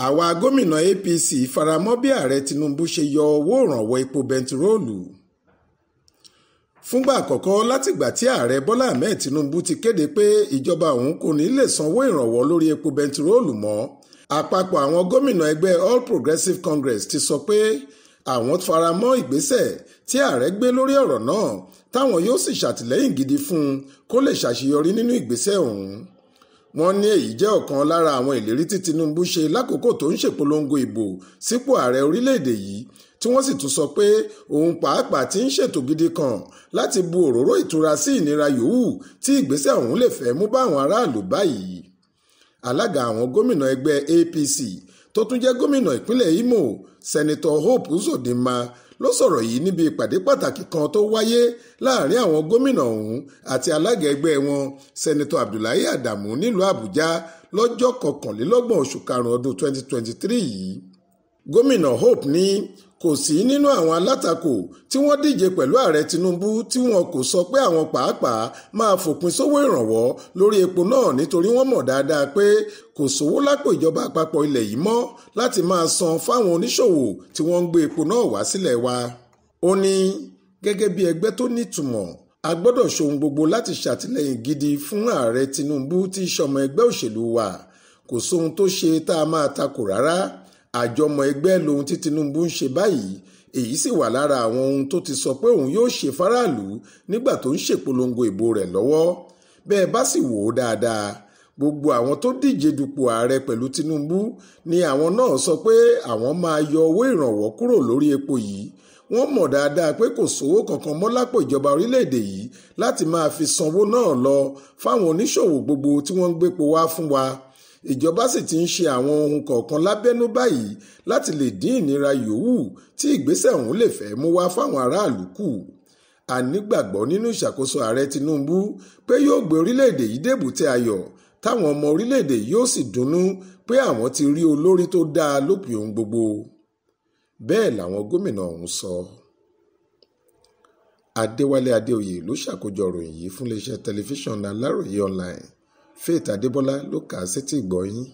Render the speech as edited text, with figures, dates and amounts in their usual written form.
àwa gómìnà APC faramọ́ bí ààrẹ Tinubu ṣe yọ owó ìrànwọ́ epo bẹntiróòlù. Fúngbà àkọ́kọ́ látìgbà tí ààrẹ Bọ́lá Ahmed Tinubu ti kéde pé ìjọba òun kò ní lè sanwó ìrànwọ́ lórí epo bẹntiróòlù mọ́, àpapọ̀ àwọn gómìnà ẹgbẹ́ All Progressives Congress ti sọ pé àwọn faramọ́ ìgbésẹ̀ tí ààrẹ gbé lórí ọ̀rọ̀ náà, táwọn yóò sì ṣàtìlẹ́yìn gidi fún un kó lè ṣàṣeyọrí nínú ìgbésẹ̀ ọ̀hún. Wọ́n ní èyí jẹ́ ọ̀kan lára àwọn ìlérí tí Tinubu ṣe lákòókò tó ń ṣèpolongo ìbò sípò ààrẹ orílẹ̀-èdè yìí, tí wọ́n sì tún sọ pé òun pàápàá ti ń ṣètò gidi kan láti bu òróró ìtura sí ìnira yòówù tí ìgbésẹ̀ ọ̀hún lè fẹ́ mú bá àwọn aráàlú báyìí. Alága àwọn gómìnà ẹgbẹ́ APC tó tún jẹ́ gómìnà ìpínlẹ̀ Imo, Sẹ́nitọ̀ Hope Uzodinma, ló sọ̀rọ̀ yìí níbi ìpàdé pàtàkì kan tó wáyé láàrin àwọn gómìnà ọ̀hún àti alága ẹgbẹ́ wọn, Sẹ́nitọ̀ Abdullahi Adamu nílùú Àbújá lọ́jọ́ 21 oṣù karùn-ún ọdún 2023 yìí. Gómìnà Hope ní kò sí nínú àwọn alátakò tí wọ́n díje pẹ̀lú ààrẹ Tinubu tí wọn kò sọ pé àwọn pàápàá máa fòpin sówó ìrànwọ́ lórí epo náà, nítorí wọ́n mọ̀ dáadáa pé kò sówó lápò ìjọba àpapọ̀ ilẹ̀ yìí mọ́ láti máa san fáwọn oníṣòwò tí wọ́n ń gbé epo náà wá sílẹ̀ wa. Ó ní gẹ́gẹ́ bí ẹgbẹ́ tó nítumọ̀, a gbọ́dọ̀ ṣohun gbogbo láti ṣàtìlẹ́yìn gidi fún ààrẹ Tinubu tí í ṣọmọ ẹgbẹ́ òṣèlú wa. Kò sóhun tó ṣe tá a máa takò rárá. Àjọmọ ẹgbẹ́ lohun tí Tinubu ń ṣe báyìí, èyí sì wà lára àwọn ohun tó ti sọ pé òun yóò ṣe fáráàlú nígbà tó ń ṣèpolongo ìbò rẹ̀ lọ́wọ́. Bẹ́ẹ̀ bá sì wò ó dáadáa, gbogbo àwọn tó díje dupò ààrẹ pẹ̀lú Tinubu ni àwọn náà sọ pé àwọn máa yọ owó ìrànwọ́ kúrò lórí epo yìí. Wọ́n mọ̀ dáadáa pé kò sówó kankan mọ́ lápò ìjọba orílẹ̀-èdè yìí láti máa fi sanwó náà lọ fáwọn oníṣòwò gbogbo tí wọ́n ń gbépo wá fún wa. Ìjọba sì ti ń ṣe àwọn ohun kọ̀ọ̀kan lábẹ́nú báyìí láti lè dín ìnira yòówù tí ìgbésẹ̀ ọ̀hún lè fẹ́ mú wá fáwọn aráàlú kù. A nígbàgbọ́ nínú ìṣàkóso ààrẹ Tinubu pé yóò gbé orílẹ̀-èdè yìí débùté ayọ̀, táwọn ọmọ orílẹ̀-èdè yóò sì dunnú pé àwọn ti rí olórí tó dáa lópin ohun gbogbo. Bẹ́ẹ̀ làwọn gómìnà ọ̀hún sọ. Adéwálé Adéoyè ló ṣàkójọ ìròyìn yìí fún iléeṣẹ́ tẹlifíṣàn Aláròyé online. Faith Adébọ́lá ló kà á sétí ìgbọ́ yín.